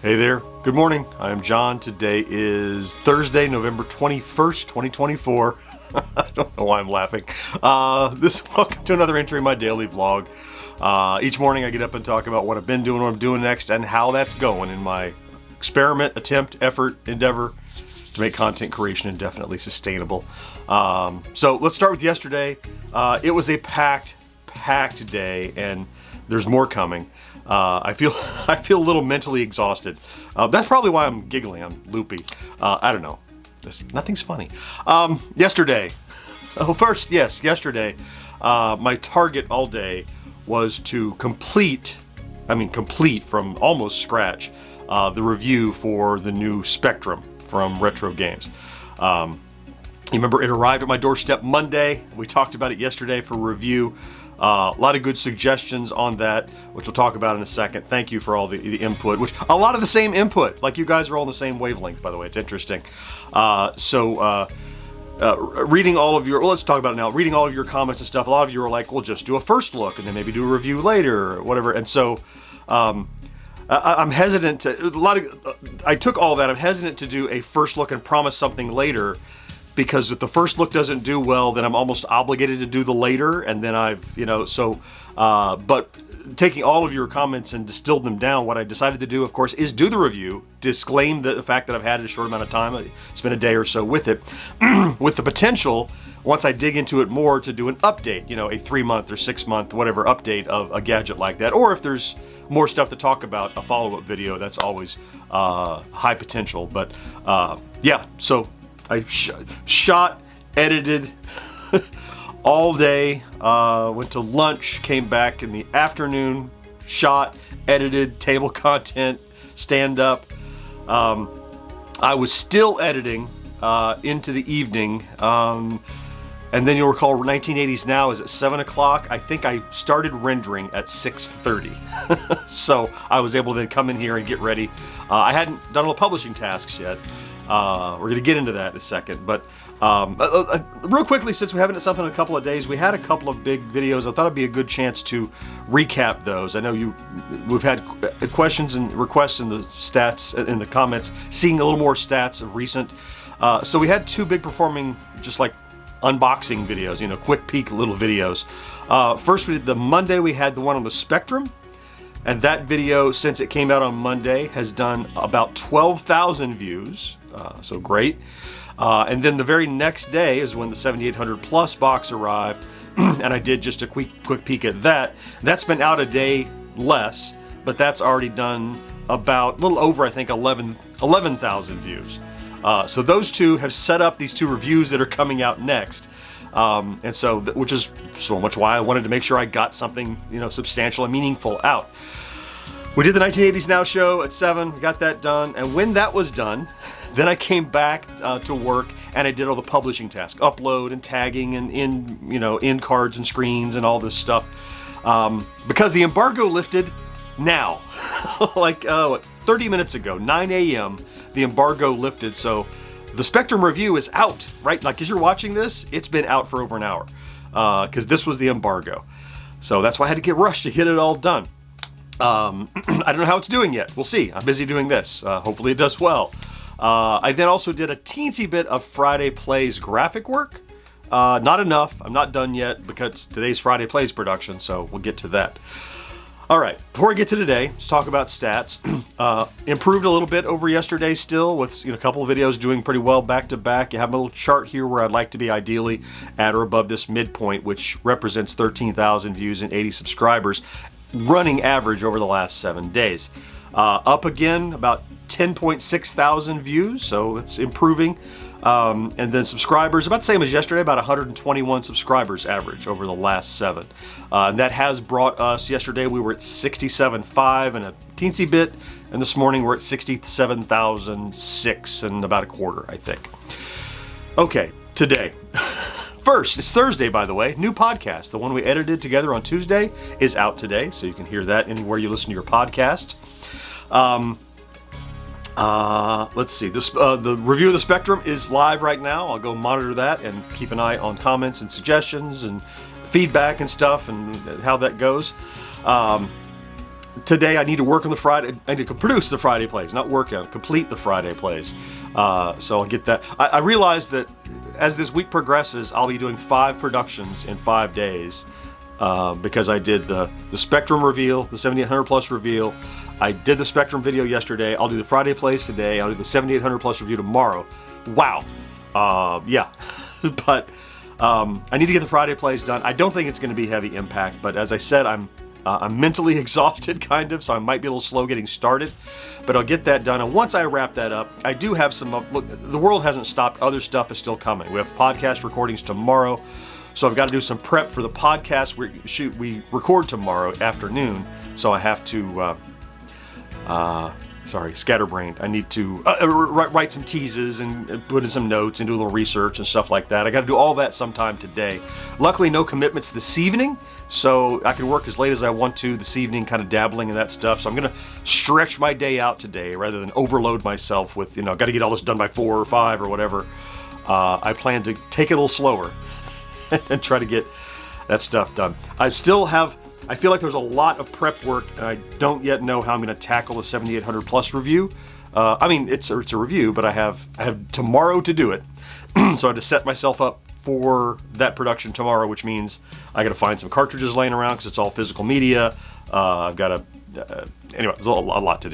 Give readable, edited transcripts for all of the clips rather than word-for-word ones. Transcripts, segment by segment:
Hey there. Good morning. I am John. Today is Thursday, November 21st, 2024. I don't know why I'm laughing. Welcome to another entry in my daily vlog. Each morning I get up and talk about what I've been doing, what I'm doing next, and how that's going in my experiment, attempt, effort, endeavor to make content creation indefinitely sustainable. So let's start with yesterday. It was a packed day, and there's more coming. I feel a little mentally exhausted. That's probably why I'm giggling. I'm loopy. I don't know. Nothing's funny. Yesterday. Yesterday, my target all day was to complete from almost scratch, the review for the new Spectrum from Retro Games. You remember it arrived at my doorstep Monday. We talked about it yesterday for review. A lot of good suggestions on that, which we'll talk about in a second. Thank you for all the input, which a lot of the same input. Like, you guys are all on the same wavelength, by the way. It's interesting. Reading all of your, let's talk about it now. Reading all of your comments and stuff, a lot of you are like, well, just do a first look and then maybe do a review later or whatever. And so I'm hesitant to, I took all that. I'm hesitant to do a first look and promise something later, because if the first look doesn't do well, then I'm almost obligated to do the later, and then but taking all of your comments and distilled them down, what I decided to do, of course, is do the review, disclaim the fact that I've had it a short amount of time. I spent a day or so with it, with the potential, once I dig into it more, to do an update, a 3-month or 6-month, whatever update of a gadget like that. Or if there's more stuff to talk about, a follow-up video, that's always high potential. But yeah, so I shot, edited all day, went to lunch, came back in the afternoon, shot, edited, table content, stand-up. I was still editing into the evening, and then you'll recall 1980s Now is at 7 o'clock. I think I started rendering at 6:30. So I was able to then come in here and get ready. I hadn't done all the publishing tasks yet. We're going to get into that in a second, but real quickly, since we haven't done something in a couple of days, we had a couple of big videos. I thought it'd be a good chance to recap those. I know we've had questions and requests in the stats, in the comments, seeing a little more stats of recent. So we had 2 big performing, just like unboxing videos, quick peek little videos. First, we did the Monday, we had the one on the Spectrum. And that video, since it came out on Monday, has done about 12,000 views, so great. And then the very next day is when the 7800 Plus box arrived, and I did just a quick peek at that. That's been out a day less, but that's already done about a little over, I think, 11,000 views. So those 2 have set up these 2 reviews that are coming out next. And so, which is so much why I wanted to make sure I got something, substantial and meaningful out. We did the 1980s Now show at 7, got that done, and when that was done, then I came back to work and I did all the publishing tasks, upload and tagging and in cards and screens and all this stuff, because the embargo lifted now, like 30 minutes ago, 9 a.m. the embargo lifted. So the Spectrum review is out, right? Like, as you're watching this, it's been out for over an hour, because this was the embargo. So that's why I had to get rushed to get it all done. I don't know how it's doing yet. We'll see. I'm busy doing this. Hopefully it does well. I then also did a teensy bit of Friday Plays graphic work. Not enough. I'm not done yet, because today's Friday Plays production, so we'll get to that. All right, before we get to today, let's talk about stats. Improved a little bit over yesterday still, with a couple of videos doing pretty well back to back. You have a little chart here where I'd like to be ideally at or above this midpoint, which represents 13,000 views and 80 subscribers, running average over the last 7 days. Up again, about 10.6 thousand views, so it's improving. And then subscribers, about the same as yesterday, about 121 subscribers average over the last 7. And that has brought us, yesterday we were at 67.5 and a teensy bit, and this morning we're at 67,006 and about a quarter, I think. Okay, today. First, it's Thursday, by the way. New podcast. The one we edited together on Tuesday is out today, so you can hear that anywhere you listen to your podcasts. Let's see. The review of the Spectrum is live right now. I'll go monitor that and keep an eye on comments and suggestions and feedback and stuff and how that goes. today I need to work on the Friday. I need to produce the Friday plays, not work on, complete the Friday plays. So I'll get that. I realize that as this week progresses, I'll be doing 5 productions in 5 days because I did the Spectrum reveal, the 7800 Plus reveal. I did the Spectrum video yesterday. I'll do the Friday plays today. I'll do the 7800 Plus review tomorrow. Wow. Yeah. But I need to get the Friday plays done. I don't think it's going to be heavy impact, but as I said, I'm mentally exhausted, kind of, so I might be a little slow getting started, but I'll get that done. And once I wrap that up, I do have some, look, the world hasn't stopped. Other stuff is still coming. We have podcast recordings tomorrow, so I've got to do some prep for the podcast. We record tomorrow afternoon, so I have to, scatterbrained. I need to write some teases and put in some notes and do a little research and stuff like that. I got to do all that sometime today. Luckily, no commitments this evening, so I can work as late as I want to this evening, kind of dabbling in that stuff. So I'm going to stretch my day out today rather than overload myself with, got to get all this done by 4 or 5 or whatever. I plan to take it a little slower and try to get that stuff done. I feel like there's a lot of prep work, and I don't yet know how I'm going to tackle the 7800 Plus review. It's a review, but I have tomorrow to do it, so I had to set myself up for that production tomorrow, which means I got to find some cartridges laying around because it's all physical media. I've got to anyway. There's a lot to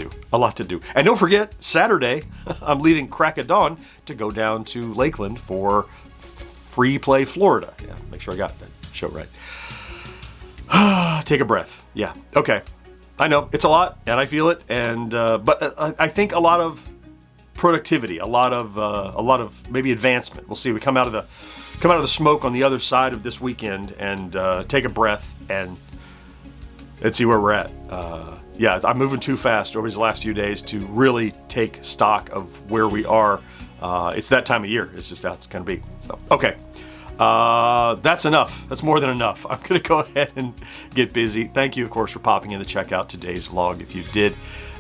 do. And don't forget, Saturday I'm leaving crack of dawn to go down to Lakeland for Free Play Florida. Yeah, make sure I got that show right. Take a breath. Yeah. Okay. I know it's a lot, and I feel it, and but I think a lot of productivity, a lot of maybe advancement. We'll see. We come out of the smoke on the other side of this weekend, and take a breath and see where we're at. Yeah, I'm moving too fast over these last few days to really take stock of where we are. It's that time of year. It's just how it's going to be. So okay. That's enough. That's more than enough. I'm going to go ahead and get busy. Thank you, of course, for popping in to check out today's vlog. If you did,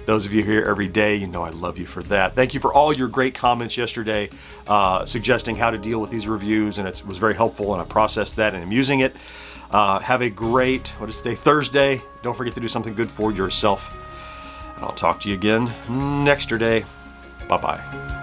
those of you here every day, you know I love you for that. Thank you for all your great comments yesterday, suggesting how to deal with these reviews, and it was very helpful, and I processed that and I'm using it. Have a great, Thursday. Don't forget to do something good for yourself. And I'll talk to you again next day. Bye-bye.